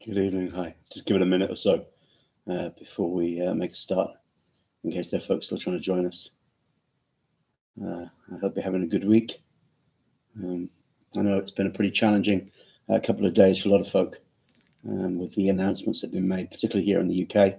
Good evening. Hi. Just give it a minute or so before we make a start, in case there are folks still trying to join us. I hope you're having a good week. I know it's been a pretty challenging couple of days for a lot of folk with the announcements that have been made, particularly here in the UK,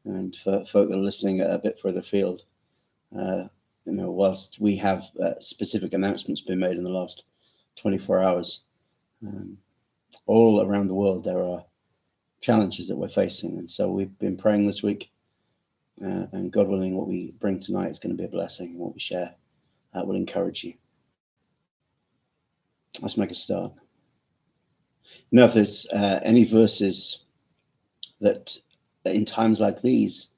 and for folk that are listening a bit further afield. Whilst we have specific announcements been made in the last 24 hours, all around the world there are challenges that we're facing, and so we've been praying this week, and God willing, what we bring tonight is going to be a blessing, and what we share will encourage you. Let's make a start. If there's any verses that in times like these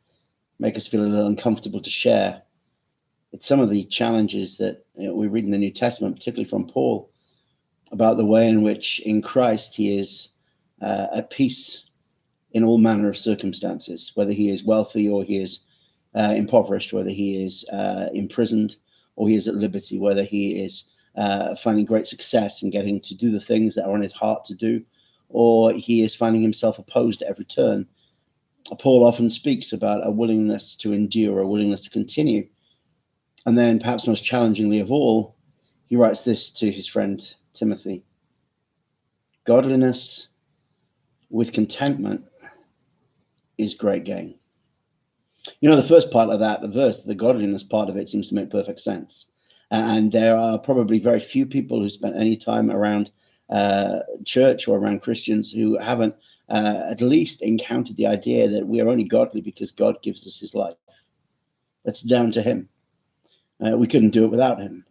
make us feel a little uncomfortable to share, it's some of the challenges that we read in the New Testament, particularly from Paul, about the way in which in Christ he is at peace in all manner of circumstances, whether he is wealthy or he is impoverished, whether he is imprisoned or he is at liberty, whether he is finding great success in getting to do the things that are on his heart to do, or he is finding himself opposed at every turn. Paul often speaks about a willingness to endure, a willingness to continue. And then, perhaps most challengingly of all, he writes this to his friend Timothy: godliness with contentment is great gain. The first part of that, the verse, the godliness part of it, seems to make perfect sense. And there are probably very few people who spent any time around church or around Christians who haven't at least encountered the idea that we are only godly because God gives us his life. That's down to him. We couldn't do it without him.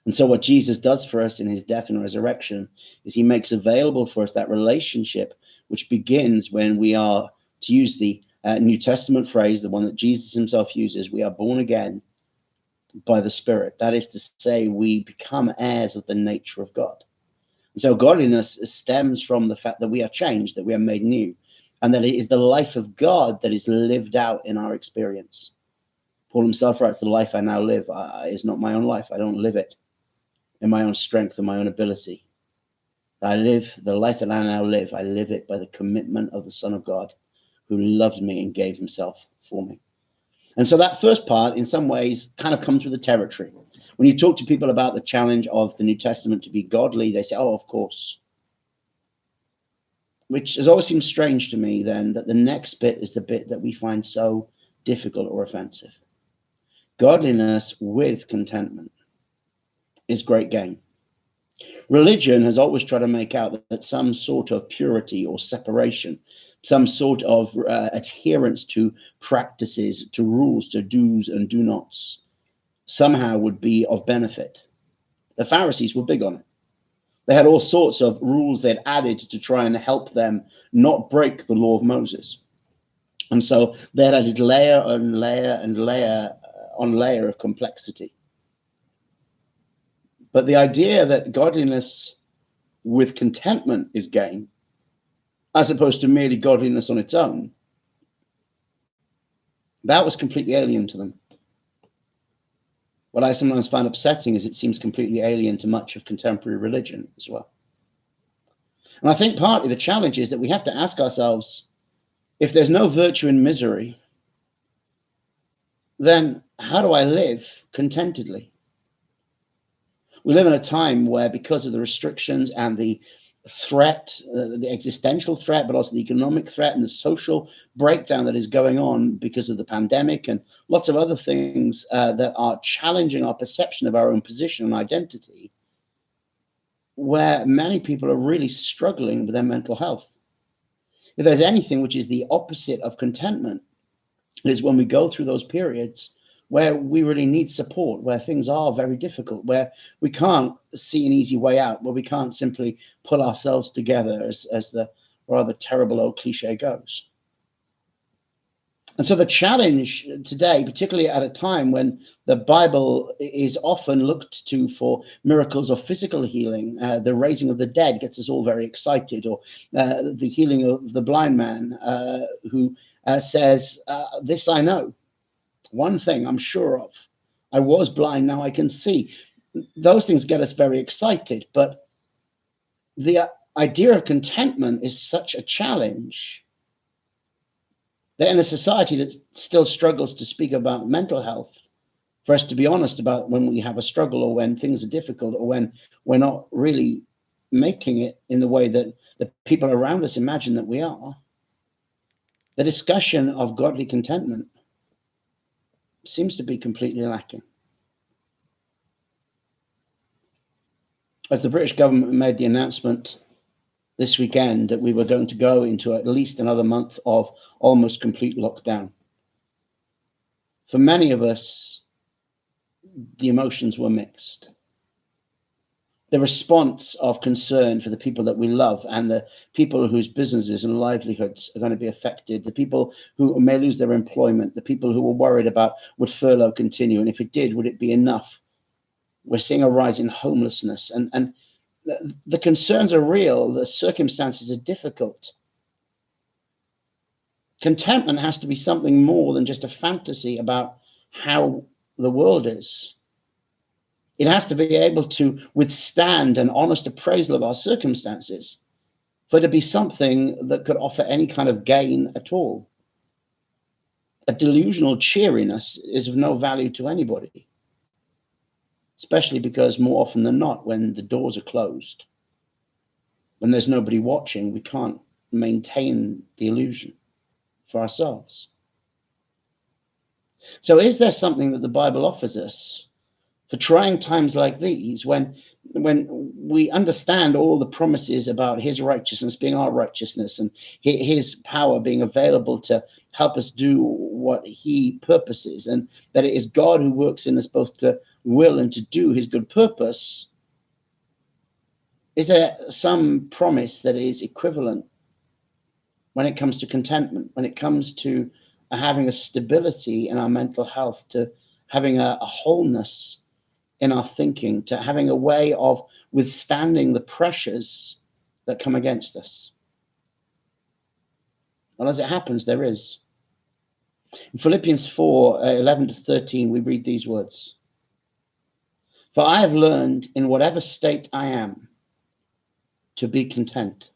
And so what Jesus does for us in his death and resurrection is he makes available for us that relationship, which begins when we are, to use the New Testament phrase, the one that Jesus himself uses, we are born again by the Spirit. That is to say, we become heirs of the nature of God. And so godliness stems from the fact that we are changed, that we are made new, and that it is the life of God that is lived out in our experience. Paul himself writes, the life I now live is not my own life. I don't live it in my own strength and my own ability. I live the life that I now live. I live it by the commitment of the Son of God, who loved me and gave himself for me. And so that first part, in some ways, kind of comes with the territory. When you talk to people about the challenge of the New Testament to be godly, they say, oh, of course. Which has always seemed strange to me, then, that the next bit is the bit that we find so difficult or offensive. Godliness with contentment is great gain. Religion has always tried to make out that some sort of purity or separation, some sort of adherence to practices, to rules, to do's and do nots, somehow would be of benefit. The Pharisees were big on it. They had all sorts of rules they'd added to try and help them not break the law of Moses. And so they had added layer and layer and layer on layer of complexity. But the idea that godliness with contentment is gain, as opposed to merely godliness on its own, that was completely alien to them. What I sometimes find upsetting is it seems completely alien to much of contemporary religion as well. And I think partly the challenge is that we have to ask ourselves, if there's no virtue in misery, then how do I live contentedly? We live in a time where, because of the restrictions and the threat, the existential threat, but also the economic threat and the social breakdown that is going on because of the pandemic and lots of other things that are challenging our perception of our own position and identity, where many people are really struggling with their mental health. If there's anything which is the opposite of contentment, it is when we go through those periods where we really need support, where things are very difficult, where we can't see an easy way out, where we can't simply pull ourselves together, as the rather terrible old cliche goes. And so the challenge today, particularly at a time when the Bible is often looked to for miracles of physical healing, the raising of the dead gets us all very excited, or the healing of the blind man who says, this I know. One thing I'm sure of, I was blind, now I can see. Those things get us very excited, but the idea of contentment is such a challenge that in a society that still struggles to speak about mental health, for us to be honest about when we have a struggle or when things are difficult or when we're not really making it in the way that the people around us imagine that we are, the discussion of godly contentment seems to be completely lacking. As the British government made the announcement this weekend that we were going to go into at least another month of almost complete lockdown, for many of us, the emotions were mixed. The response of concern for the people that we love and the people whose businesses and livelihoods are going to be affected, the people who may lose their employment, the people who were worried about would furlough continue, and if it did, would it be enough? We're seeing a rise in homelessness, and the concerns are real, the circumstances are difficult. Contentment has to be something more than just a fantasy about how the world is. It has to be able to withstand an honest appraisal of our circumstances for it to be something that could offer any kind of gain at all. A delusional cheeriness is of no value to anybody, especially because more often than not, when the doors are closed, when there's nobody watching, we can't maintain the illusion for ourselves. So is there something that the Bible offers us for trying times like these, when we understand all the promises about his righteousness being our righteousness and his power being available to help us do what he purposes, and that it is God who works in us both to will and to do his good purpose? Is there some promise that is equivalent when it comes to contentment, when it comes to having a stability in our mental health, to having a wholeness in our thinking, to having a way of withstanding the pressures that come against us? Well, as it happens, there is. In Philippians 4:11-13, we read these words: "For I have learned in whatever state I am to be content.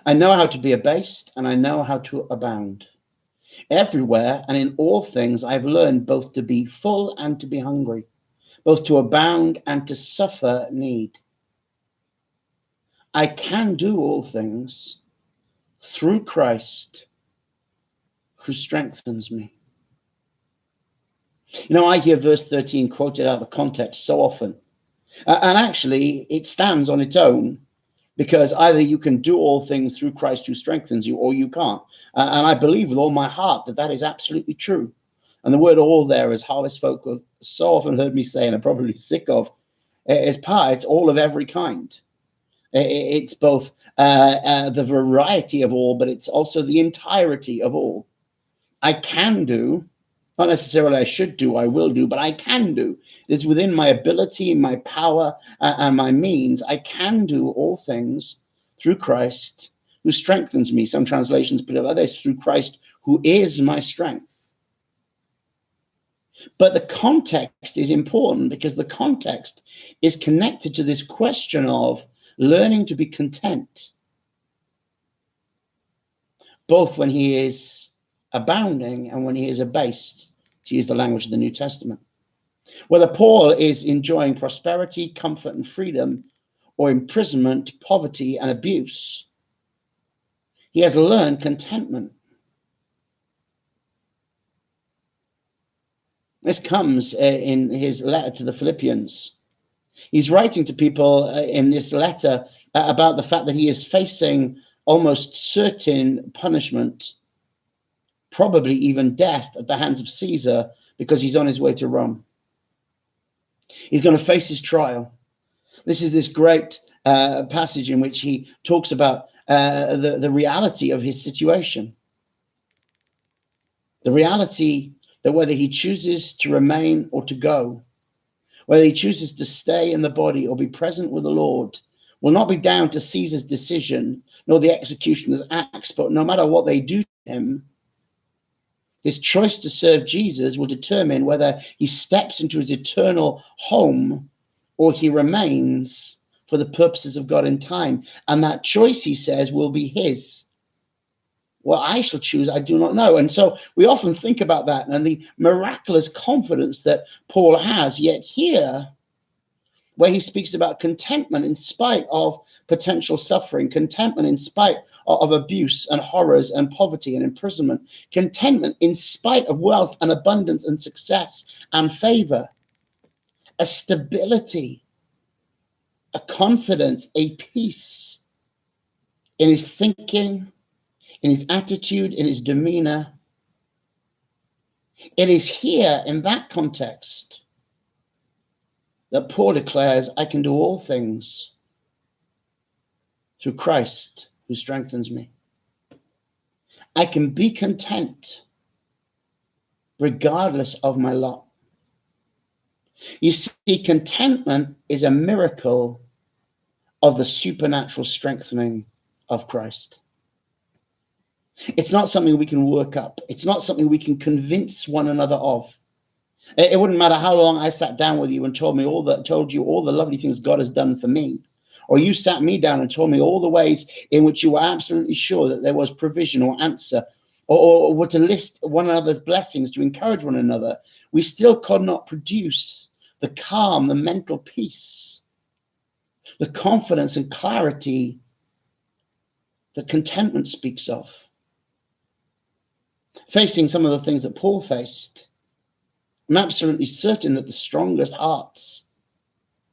I know how to be abased, and I know how to abound. Everywhere and in all things I have learned both to be full and to be hungry, both to abound and to suffer need. I can do all things through Christ who strengthens me." You know, I hear verse 13 quoted out of context so often. And actually, it stands on its own, because either you can do all things through Christ who strengthens you, or you can't. And I believe with all my heart that that is absolutely true. And the word "all" there, as harvest folk have so often heard me say, and are probably sick of, is part. It's all of every kind. It's both the variety of all, but it's also the entirety of all. I can do, not necessarily I should do, I will do, but I can do. It is within my ability, my power, and my means. I can do all things through Christ who strengthens me. Some translations put it like this: through Christ who is my strength. But the context is important, because the context is connected to this question of learning to be content, both when he is abounding and when he is abased, to use the language of the New Testament. Whether Paul is enjoying prosperity, comfort, and freedom, or imprisonment, poverty, and abuse, he has learned contentment. This comes in his letter to the Philippians. He's writing to people in this letter about the fact that he is facing almost certain punishment, probably even death at the hands of Caesar, because he's on his way to Rome. He's going to face his trial. This is this great passage in which he talks about the reality of his situation. The reality that whether he chooses to remain or to go, whether he chooses to stay in the body or be present with the Lord, will not be down to Caesar's decision, nor the executioner's acts, but no matter what they do to him, his choice to serve Jesus will determine whether he steps into his eternal home or he remains for the purposes of God in time. And that choice, he says, will be his. What I shall choose, I do not know. And so we often think about that and the miraculous confidence that Paul has. Yet here, where he speaks about contentment in spite of potential suffering, contentment in spite of abuse and horrors and poverty and imprisonment, contentment in spite of wealth and abundance and success and favor, a stability, a confidence, a peace in his thinking, in his attitude, in his demeanor. It is here in that context that Paul declares, I can do all things through Christ who strengthens me. I can be content regardless of my lot. You see, contentment is a miracle of the supernatural strengthening of Christ. It's not something we can work up. It's not something we can convince one another of. It wouldn't matter how long I sat down with you and told you all the lovely things God has done for me, or you sat me down and told me all the ways in which you were absolutely sure that there was provision or answer, or were to list one another's blessings to encourage one another. We still could not produce the calm, the mental peace, the confidence and clarity that contentment speaks of. Facing some of the things that Paul faced, I'm absolutely certain that the strongest hearts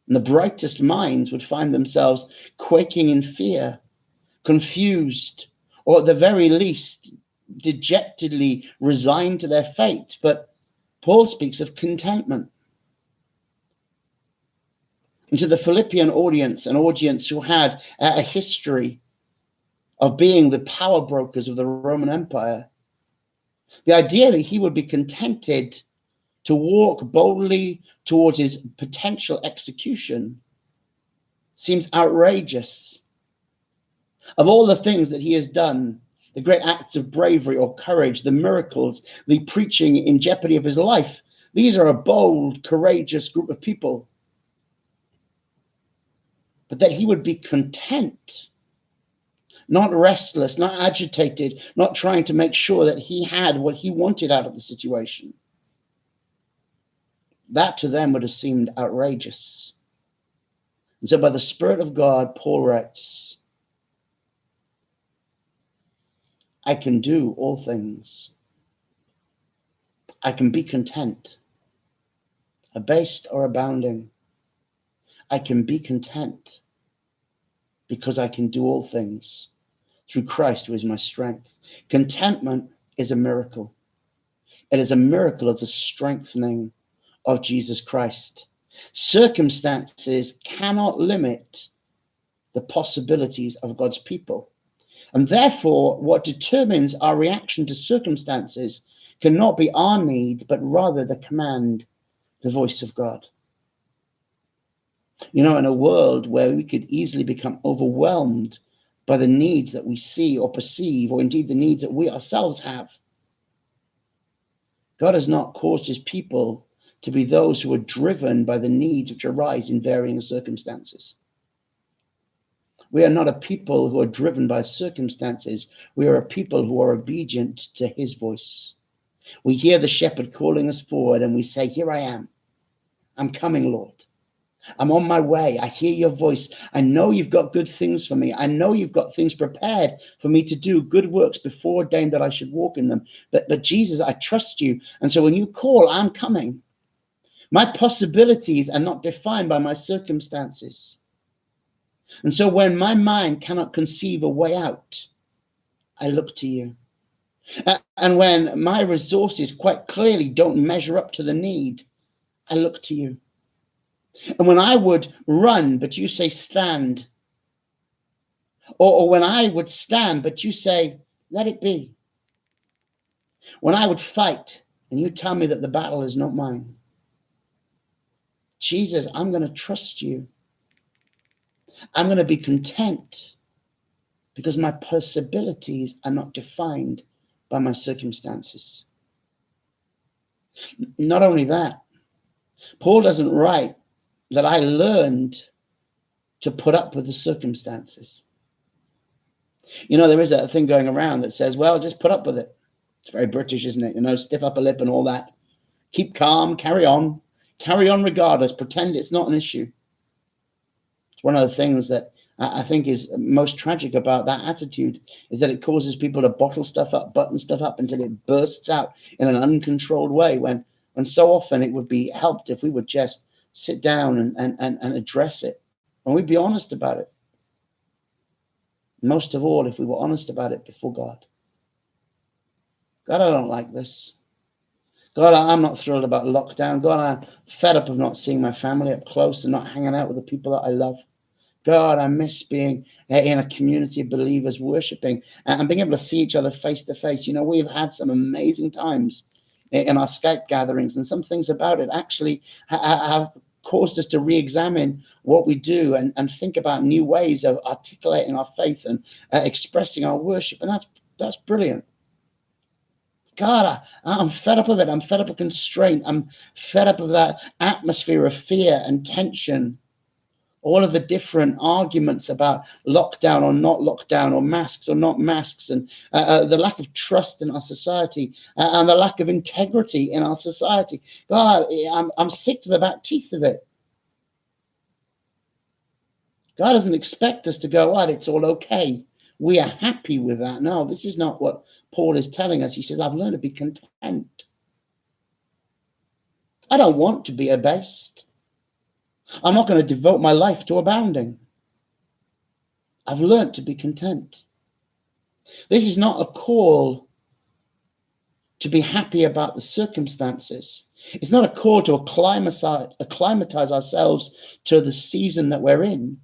and the brightest minds would find themselves quaking in fear, confused, or at the very least, dejectedly resigned to their fate. But Paul speaks of contentment. And to the Philippian audience, an audience who had a history of being the power brokers of the Roman Empire, the idea that he would be contented to walk boldly towards his potential execution seems outrageous. Of all the things that he has done, the great acts of bravery or courage, the miracles, the preaching in jeopardy of his life, these are a bold, courageous group of people. But that he would be content, not restless, not agitated, not trying to make sure that he had what he wanted out of the situation. That to them would have seemed outrageous. And so by the Spirit of God, Paul writes, I can do all things. I can be content, abased or abounding. I can be content because I can do all things through Christ who is my strength. Contentment is a miracle. It is a miracle of the strengthening of Jesus Christ. Circumstances cannot limit the possibilities of God's people. And therefore, what determines our reaction to circumstances cannot be our need, but rather the command, the voice of God. You know, in a world where we could easily become overwhelmed by the needs that we see or perceive, or indeed the needs that we ourselves have, God has not caused his people to be those who are driven by the needs which arise in varying circumstances. We are not a people who are driven by circumstances. We are a people who are obedient to his voice. We hear the shepherd calling us forward and we say, here I am. I'm coming, Lord. I'm on my way. I hear your voice. I know you've got good things for me. I know you've got things prepared for me to do, good works before ordained that I should walk in them. But Jesus, I trust you. And so when you call, I'm coming. My possibilities are not defined by my circumstances. And so when my mind cannot conceive a way out, I look to you. And when my resources quite clearly don't measure up to the need, I look to you. And when I would run, but you say stand, or when I would stand, but you say, let it be. When I would fight, and you tell me that the battle is not mine, Jesus, I'm going to trust you. I'm going to be content because my possibilities are not defined by my circumstances. Not only that, Paul doesn't write that I learned to put up with the circumstances. You know, there is a thing going around that says, well, just put up with it. It's very British, isn't it? You know, stiff upper lip and all that. Keep calm, carry on regardless, pretend it's not an issue. It's one of the things that I think is most tragic about that attitude, is that it causes people to bottle stuff up, button stuff up until it bursts out in an uncontrolled way, when so often it would be helped if we would just sit down and address it, and we'd be honest about it. Most of all, if we were honest about it before God. God, I don't like this. God, I'm not thrilled about lockdown. God, I'm fed up of not seeing my family up close and not hanging out with the people that I love. God, I miss being in a community of believers worshiping and being able to see each other face to face. You know, we've had some amazing times in our Skype gatherings, and some things about it actually have caused us to re-examine what we do and think about new ways of articulating our faith and expressing our worship. And that's brilliant. God, I'm fed up of it. I'm fed up of constraint. I'm fed up of that atmosphere of fear and tension. All of the different arguments about lockdown or not lockdown, or masks or not masks, and the lack of trust in our society, and the lack of integrity in our society. God, I'm sick to the back teeth of it. God doesn't expect us to go, it's all okay. We are happy with that. No, this is not what Paul is telling us. He says, I've learned to be content. I don't want to be abased. I'm not going to devote my life to abounding. I've learned to be content. This is not a call to be happy about the circumstances. It's not a call to acclimatize ourselves to the season that we're in.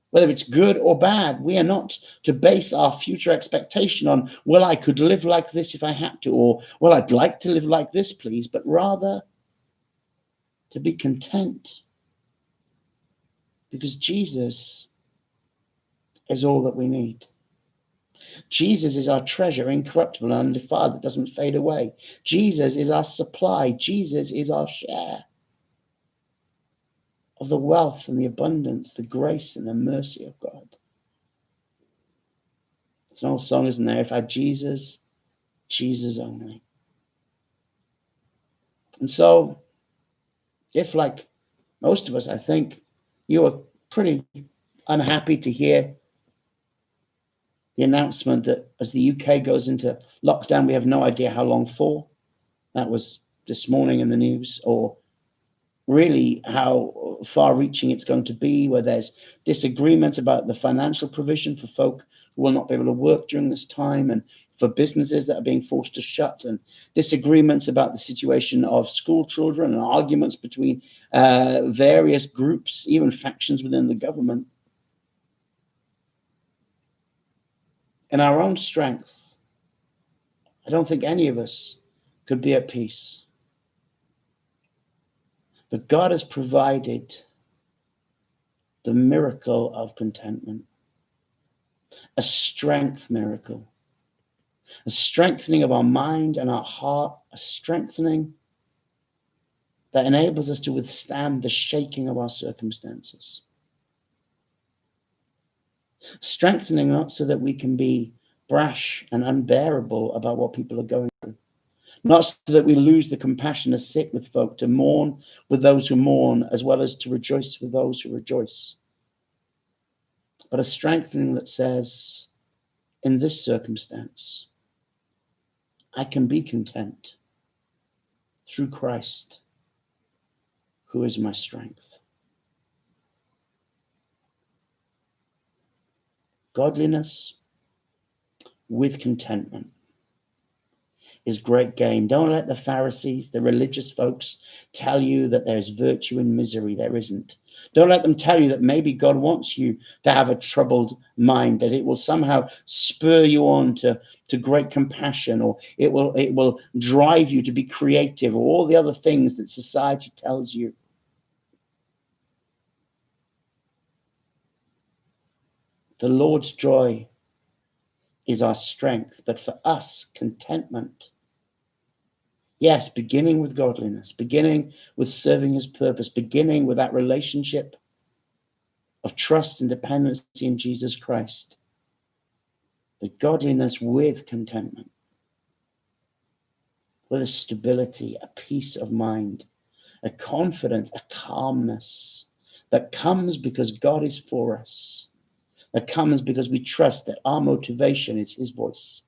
Whether it's good or bad, we are not to base our future expectation on, well, I could live like this if I had to, or, well, I'd like to live like this, please, but rather to be content, because Jesus is all that we need. Jesus is our treasure, incorruptible and undefiled, that doesn't fade away. Jesus is our supply. Jesus is our share of the wealth and the abundance, the grace and the mercy of God. It's an old song, isn't there? If I had Jesus, Jesus only. And so, if like most of us, I think, you are pretty unhappy to hear the announcement that as the UK goes into lockdown, we have no idea how long for. That was this morning in the news, or really how far-reaching it's going to be, where there's disagreements about the financial provision for folk who will not be able to work during this time, and for businesses that are being forced to shut, and disagreements about the situation of school children, and arguments between various groups, even factions within the government. In our own strength, I don't think any of us could be at peace. But God has provided the miracle of contentment, a strength miracle, a strengthening of our mind and our heart, a strengthening that enables us to withstand the shaking of our circumstances. Strengthening not so that we can be brash and unbearable about what people are going through, not so that we lose the compassion to sit with folk, to mourn with those who mourn, as well as to rejoice with those who rejoice, but a strengthening that says, in this circumstance, I can be content through Christ, who is my strength. Godliness with contentment is great gain. Don't let the Pharisees, the religious folks, tell you that there's virtue in misery. There isn't. Don't let them tell you that maybe God wants you to have a troubled mind, that it will somehow spur you on to great compassion, or it will drive you to be creative, or all the other things that society tells you. The Lord's joy is our strength, but for us, contentment. Yes, beginning with godliness, beginning with serving his purpose, beginning with that relationship of trust and dependency in Jesus Christ, but godliness with contentment, with a stability, a peace of mind, a confidence, a calmness that comes because God is for us, that comes because we trust that our motivation is his voice,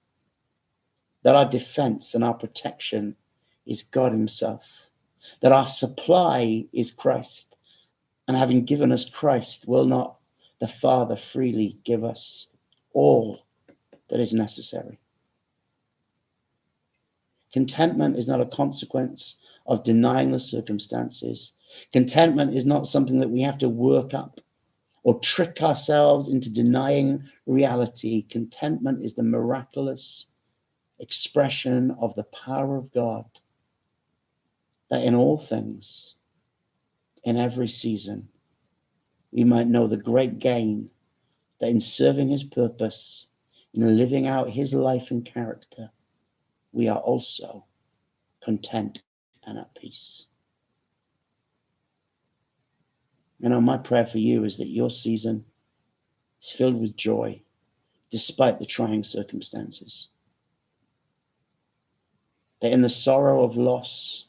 that our defense and our protection is God himself, that our supply is Christ, and having given us Christ, will not the Father freely give us all that is necessary? Contentment is not a consequence of denying the circumstances. Contentment is not something that we have to work up or trick ourselves into denying reality. Contentment is the miraculous expression of the power of God, that in all things, in every season, we might know the great gain that in serving his purpose, in living out his life and character, we are also content and at peace. My prayer for you is that your season is filled with joy despite the trying circumstances. That in the sorrow of loss,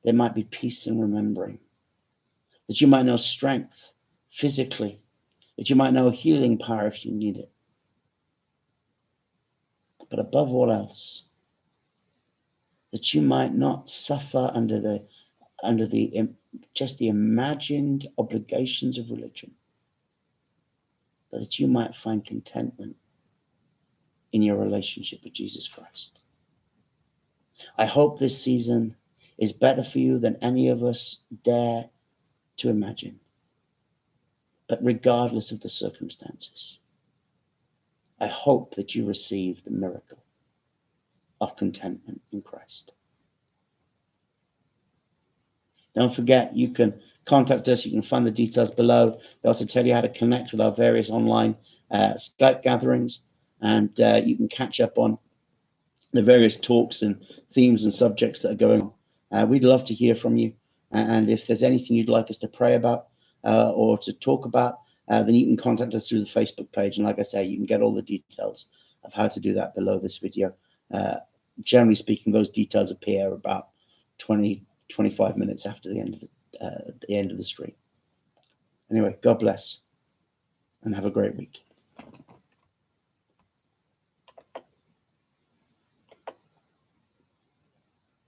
there might be peace in remembering. That you might know strength physically. That you might know healing power if you need it. But above all else, that you might not suffer under the just the imagined obligations of religion, but that you might find contentment in your relationship with Jesus Christ. I hope this season is better for you than any of us dare to imagine. But regardless of the circumstances, I hope that you receive the miracle of contentment in Christ. Don't forget, you can contact us. You can find the details below. They also tell you how to connect with our various online Skype gatherings, and you can catch up on the various talks and themes and subjects that are going on. We'd love to hear from you. And if there's anything you'd like us to pray about or to talk about, then you can contact us through the Facebook page. And like I say, you can get all the details of how to do that below this video. Generally speaking, those details appear about 20-25 minutes after the end of the stream. Anyway, God bless and have a great week.